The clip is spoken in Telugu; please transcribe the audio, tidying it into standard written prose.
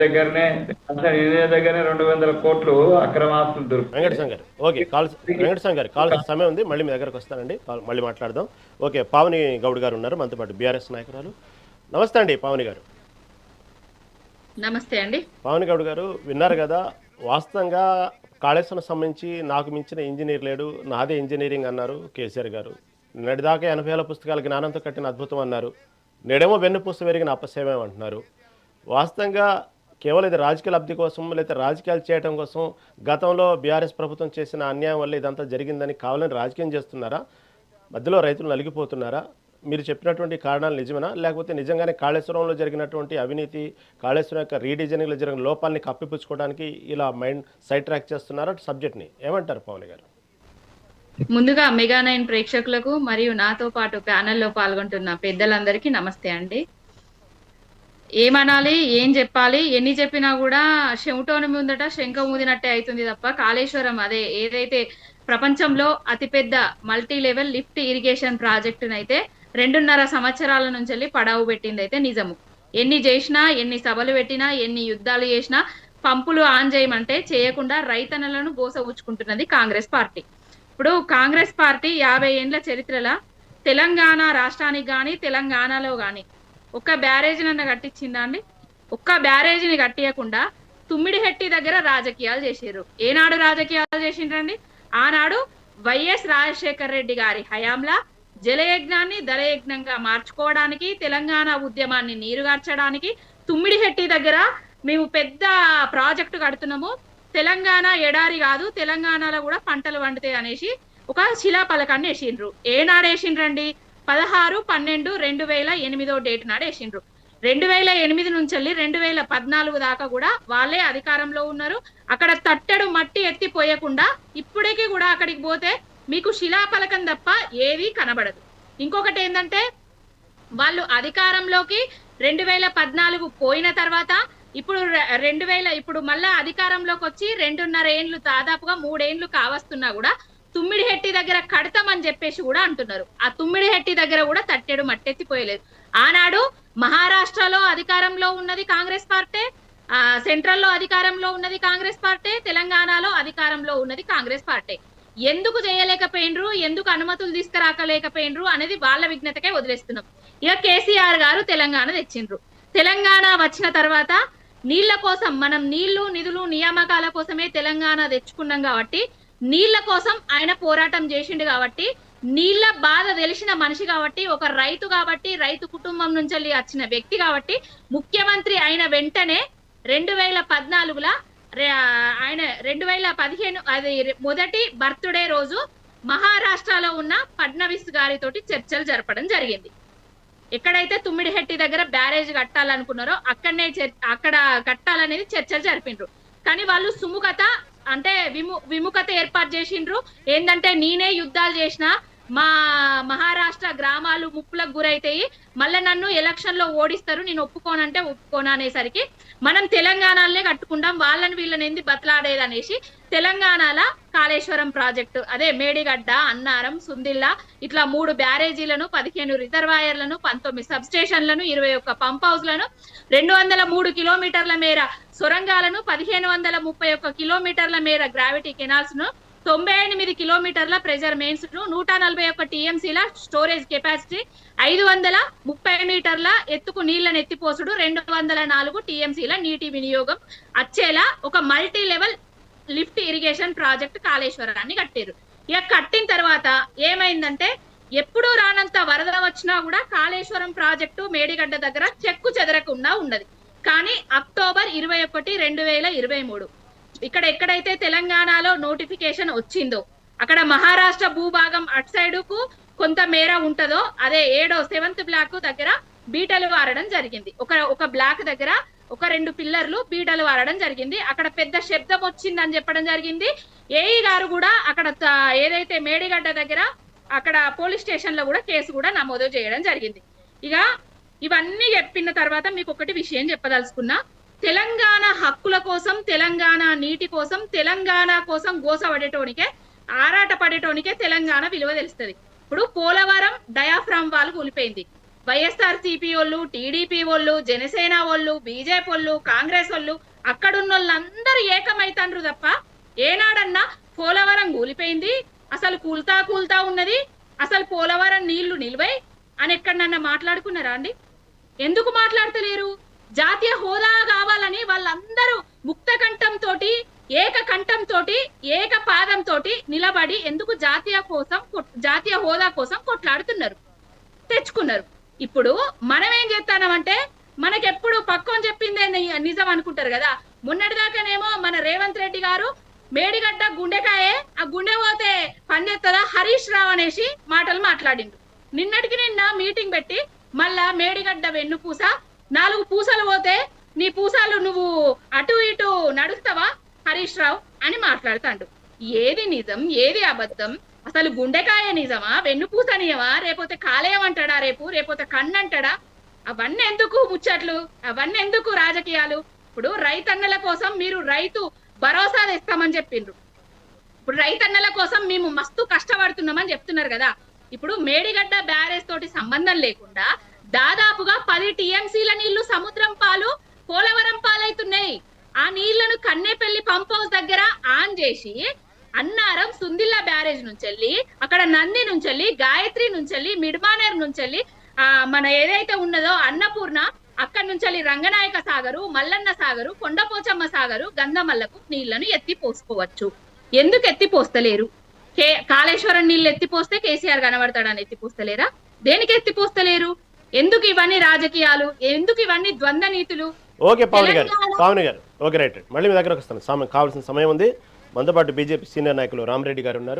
దగ్గరనే దగ్గరనే 200 కోట్లు అక్రమ ఆస్తులు దొరుకుతాయి. వెంకటేశ్వర గారు ఓకే కాల్ వెంకటేశ్వర గారు కాల్ సమయం ఉంది, మళ్ళీ మీ దగ్గరకు వస్తానండి, మళ్ళీ మాట్లాడదాం. ఓకే, పావని గౌడ్ గారు ఉన్నారు మనతో పాటు, బీఆర్ఎస్ నాయకురాలు. నమస్తే అండి పావని గారు. నమస్తే అండి. పావని గౌడ్ గారు విన్నారు కదా, వాస్తవంగా కాళేశ్వరం సంబంధించి నాకు మించిన ఇంజనీర్ లేడు, నాదే ఇంజనీరింగ్ అన్నారు కేసీఆర్ గారు. నేటిదాకా 80,000 పుస్తకాలు జ్ఞానంతో కట్టిన అద్భుతం అన్నారు. నేడేమో వెన్నుపూస పెరిగిన అపశయం అంటున్నారు. వాస్తవంగా కేవలం ఇది రాజకీయ లబ్ధి కోసం లేదా రాజకీయాలు చేయడం కోసం గతంలో బీఆర్ఎస్ ప్రభుత్వం చేసిన అన్యాయం వల్ల ఇదంతా జరిగిందని కావాలని రాజకీయం చేస్తున్నారా? మధ్యలో రైతులు నలిగిపోతున్నారా? మీరు చెప్పినటువంటి కారణాలు నిజమేనా, లేకపోతే నిజంగానే కాళేశ్వరంలో జరిగినటువంటి అవినీతి, కాళేశ్వరం యొక్క రీడిజైనింగ్లో జరిగిన లోపాలని కప్పిపుచ్చుకోవడానికి ఇలా మైండ్ సైడ్ ట్రాక్ చేస్తున్నారా సబ్జెక్ట్ని? ఏమంటారు పవన్ గారు? ముందుగా మెగా9 ప్రేక్షకులకు మరియు నాతో పాటు ప్యానెల్లో పాల్గొంటున్న పెద్దలందరికీ నమస్తే అండి. ఏమనాలి, ఏం చెప్పాలి, ఎన్ని చెప్పినా కూడా చెమటోని ముందట శంఖ ఊదినట్టే అవుతుంది తప్ప కాళేశ్వరం అదే ఏదైతే ప్రపంచంలో అతిపెద్ద మల్టీ లెవెల్ లిఫ్ట్ ఇరిగేషన్ ప్రాజెక్టునైతే 2.5 సంవత్సరాల నుంచి వెళ్ళి పడావు పెట్టింది అయితే నిజము. ఎన్ని చేసినా, ఎన్ని సభలు పెట్టినా, ఎన్ని యుద్ధాలు చేసినా పంపులు ఆన్ చేయమంటే చేయకుండా రైతన్నలను గోసవుచ్చుకుంటున్నది కాంగ్రెస్ పార్టీ. ఇప్పుడు కాంగ్రెస్ పార్టీ 50 ఏండ్ల చరిత్రలో తెలంగాణ రాష్ట్రానికి కానీ తెలంగాణలో కానీ ఒక్క బ్యారేజ్ నన్న కట్టించిందా అండి? ఒక్క బ్యారేజీని కట్టియకుండా తుమ్మిడిహెట్టి దగ్గర రాజకీయాలు చేసారు. ఏనాడు రాజకీయాలు చేసిండ్రండి? ఆనాడు వైఎస్ రాజశేఖర రెడ్డి గారి హయాంలా జలయజ్ఞాన్ని దళయజ్ఞంగా మార్చుకోవడానికి, తెలంగాణ ఉద్యమాన్ని నీరుగార్చడానికి తుమ్మిడిహెట్టి దగ్గర మేము పెద్ద ప్రాజెక్టు కడుతున్నాము, తెలంగాణ ఎడారి కాదు, తెలంగాణలో కూడా పంటలు పండుతాయి అనేసి ఒక శిలాఫలకాన్ని వేసిండ్రు. ఏనాడు వేసిండ్రండి? 16/12/2008 డేట్ నాడు వేసిండ్రు. 2008 నుంచి 2014 దాకా కూడా వాళ్ళే అధికారంలో ఉన్నారు. అక్కడ తట్టెడు మట్టి ఎత్తిపోయకుండా ఇప్పటికీ కూడా అక్కడికి పోతే మీకు శిలాఫలకం తప్ప ఏది కనబడదు. ఇంకొకటి ఏంటంటే వాళ్ళు అధికారంలోకి 2014 పోయిన తర్వాత ఇప్పుడు ఇప్పుడు మళ్ళా అధికారంలోకి వచ్చి 2.5 ఏండ్లు, దాదాపుగా 3 ఏండ్లు కావస్తున్నా కూడా తుమ్మిడిహెట్టి దగ్గర కడతామని చెప్పేసి కూడా అంటున్నారు. ఆ తుమ్మిడిహెట్టి దగ్గర కూడా తట్టెడు మట్టెత్తిపోయలేదు. ఆనాడు మహారాష్ట్రలో అధికారంలో ఉన్నది కాంగ్రెస్ పార్టీ, సెంట్రల్లో అధికారంలో ఉన్నది కాంగ్రెస్ పార్టీ, తెలంగాణలో అధికారంలో ఉన్నది కాంగ్రెస్ పార్టీ. ఎందుకు చేయలేకపోయినరు, ఎందుకు అనుమతులు తీసుకురాకలేకపోయినరు అనేది వాళ్ళ విజ్ఞతకే వదిలేస్తున్నాం. ఇక కేసీఆర్ గారు తెలంగాణ తెచ్చిండ్రు. తెలంగాణ వచ్చిన తర్వాత నీళ్ల కోసం మనం నీళ్లు, నిధులు, నియామకాల కోసమే తెలంగాణ తెచ్చుకున్నాం కాబట్టి, నీళ్ల కోసం ఆయన పోరాటం చేసిండు కాబట్టి, నీళ్ల బాధ తెలిసిన మనిషి కాబట్టి, ఒక రైతు కాబట్టి, రైతు కుటుంబం నుంచి వచ్చిన వ్యక్తి కాబట్టి, ముఖ్యమంత్రి అయిన వెంటనే 2014లో ఆయన 2015 అది మొదటి బర్త్డే రోజు మహారాష్ట్రలో ఉన్న ఫడ్నవీస్ గారితోటి చర్చలు జరపడం జరిగింది. ఎక్కడైతే తుమ్మిడిహెట్టి దగ్గర బ్యారేజ్ కట్టాలనుకున్నారో అక్కడ కట్టాలనేది చర్చలు జరిపిండ్రు. కానీ వాళ్ళు సుముఖత అంటే విముఖత ఏర్పాటు చేసిండ్రు. ఏంటంటే నేనే యుద్ధాలు చేసిన, మా మహారాష్ట్ర గ్రామాలు ముప్పులకు గురైతాయి, మళ్ళీ నన్ను ఎలక్షన్ లో ఓడిస్తారు, నేను ఒప్పుకోనంటే ఒప్పుకోను అనేసరికి మనం తెలంగాణలోనే కట్టుకుంటాం, వాళ్ళని వీళ్ళని ఎందుకు బతలాడేది అనేసి తెలంగాణలో కాళేశ్వరం ప్రాజెక్టు, అదే మేడిగడ్డ, అన్నారం, సుందిల్లా ఇట్లా 3 బ్యారేజీలను, 15 రిజర్వాయర్లను, 19 సబ్ స్టేషన్లను, 21 పంప్ హౌస్లను, 203 కిలోమీటర్ల మేర సొరంగాలను, 1531 కిలోమీటర్ల మేర గ్రావిటీ కెనాల్స్ ను, 98 కిలోమీటర్ల ప్రెజర్ మెయిన్స్ ను, 141 టీఎంసీల స్టోరేజ్ కెపాసిటీ, 530 మీటర్ల ఎత్తుకు నీళ్లను ఎత్తిపోసుడు, 204 టీఎంసీల నీటి వినియోగం వచ్చేలా ఒక multi level lift irrigation project కాళేశ్వరాన్ని కట్టారు. ఇక కట్టిన తర్వాత ఏమైందంటే ఎప్పుడు రానంత వరద వచ్చినా కూడా కాళేశ్వరం ప్రాజెక్టు మేడిగడ్డ దగ్గర చెక్కు చెదరకుండా ఉన్నది. కానీ అక్టోబర్ 21, 2023 ఇక్కడ ఎక్కడైతే తెలంగాణలో నోటిఫికేషన్ వచ్చిందో అక్కడ మహారాష్ట్ర భూభాగం అటు సైడ్ కు కొంత మేర ఉంటదో అదే 7th బ్లాక్ దగ్గర బీటలు వారడం జరిగింది. ఒక బ్లాక్ దగ్గర ఒక 2 పిల్లర్లు బీటలు వారడం జరిగింది. అక్కడ పెద్ద శబ్దం వచ్చిందని చెప్పడం జరిగింది. ఏఈ గారు కూడా అక్కడ ఏదైతే మేడిగడ్డ దగ్గర అక్కడ పోలీస్ స్టేషన్ లో కూడా కేసు కూడా నమోదు చేయడం జరిగింది. ఇక ఇవన్నీ చెప్పిన తర్వాత మీకు ఒకటి విషయం చెప్పదలుచుకున్నా. తెలంగాణ హక్కుల కోసం, తెలంగాణ నీటి కోసం, తెలంగాణ కోసం గోసపడేటోనికే, ఆరాట పడేటోనికే తెలంగాణ విలువ తెలుస్తుంది. ఇప్పుడు పోలవరం డయాఫ్రామ్ వాల్ కూలిపోయింది. వైఎస్ఆర్సీపీ వాళ్ళు, టీడీపీ వాళ్ళు, జనసేన వాళ్ళు, బీజేపీ వాళ్ళు, కాంగ్రెస్ వాళ్ళు అక్కడున్న వాళ్ళందరూ ఏకమైతాండ్రు తప్ప ఏనాడన్నా పోలవరం కూలిపోయింది, అసలు కూల్తా ఉన్నది, అసలు పోలవరం నీళ్లు నిల్వై అని ఎక్కడన్నా మాట్లాడుకున్నారా అండి? ఎందుకు మాట్లాడతలేరు? జాతీయ హోదా కావాలని వాళ్ళందరూ ముక్త కంఠంతో, ఏక కంఠంతో, ఏక పాదంతో నిలబడి ఎందుకు జాతీయ హోదా కోసం కొట్లాడుతున్నారు, తెచ్చుకున్నారు. ఇప్పుడు మనం ఏం చేస్తామంటే మనకెప్పుడు పక్కన చెప్పిందే నిజం అనుకుంటారు కదా. మొన్నటిదాకానేమో మన రేవంత్ రెడ్డి గారు మేడిగడ్డ గుండెకాయే, ఆ గుండె పోతే పనిచేస్తుందా హరీష్ రావు అనేసి మాటలు మాట్లాడిండు. నిన్నటికి నిన్న మీటింగ్ పెట్టి మళ్ళా మేడిగడ్డ వెన్నుపూస 4 పూసలు పోతే నీ పూసలు నువ్వు అటు ఇటు నడుస్తావా హరీష్ రావు అని మాట్లాడుతాండు. ఏది నిజం ఏది అబద్ధం? అసలు గుండెకాయ నిజమా, వెన్నుపూస నిజమా, రేపోతే కాలేయం అంటాడా, రేపోతే కన్ను అంటాడా? అవన్నీ ఎందుకు ముచ్చట్లు, అవన్నీ ఎందుకు రాజకీయాలు? ఇప్పుడు రైతన్నల కోసం మీరు రైతు భరోసా తెస్తామని చెప్పిండ్రు. ఇప్పుడు రైతన్నల కోసం మేము మస్తు కష్టపడుతున్నామని చెప్తున్నారు కదా. ఇప్పుడు మేడిగడ్డ బ్యారేజ్ తోటి సంబంధం లేకుండా దాదాపుగా 10 టీఎంసీల నీళ్లు సముద్రం పాలు, పోలవరం పాలైతున్నాయి. ఆ నీళ్లను కన్నేపల్లి పంప్ హౌస్ దగ్గర ఆన్ చేసి అన్నారం సుందిల్లా బ్యారేజ్ నుంచి అక్కడ నంది నుంచి, గాయత్రి నుంచి, మిడ్మానేర్ నుంచి మన ఏదైతే ఉన్నదో అన్నపూర్ణ, అక్కడి నుంచి రంగనాయక సాగరు, మల్లన్న సాగరు, కొండపోచమ్మ సాగరు, గంధమల్లకు నీళ్లను ఎత్తిపోసుకోవచ్చు. ఎందుకు ఎత్తిపోస్తలేరు? కాళేశ్వరం నీళ్ళు ఎత్తిపోస్తే కేసీఆర్ కనబడతాడని ఎత్తిపోస్తలేరా? దేనికి ఎత్తిపోస్తలేరు? ఎందుకు ఇవన్నీ రాజకీయాలు? ఎందుకు ఇవన్నీ ద్వంద్వ నీతులు? ఓకే పావని గారు ఓకే రైట్. మళ్ళీ మీ దగ్గరకు వస్తాను. కావాల్సిన సమయం ఉంది. మనతో పాటు బీజేపీ సీనియర్ నాయకులు రామరెడ్డి గారు ఉన్నారు.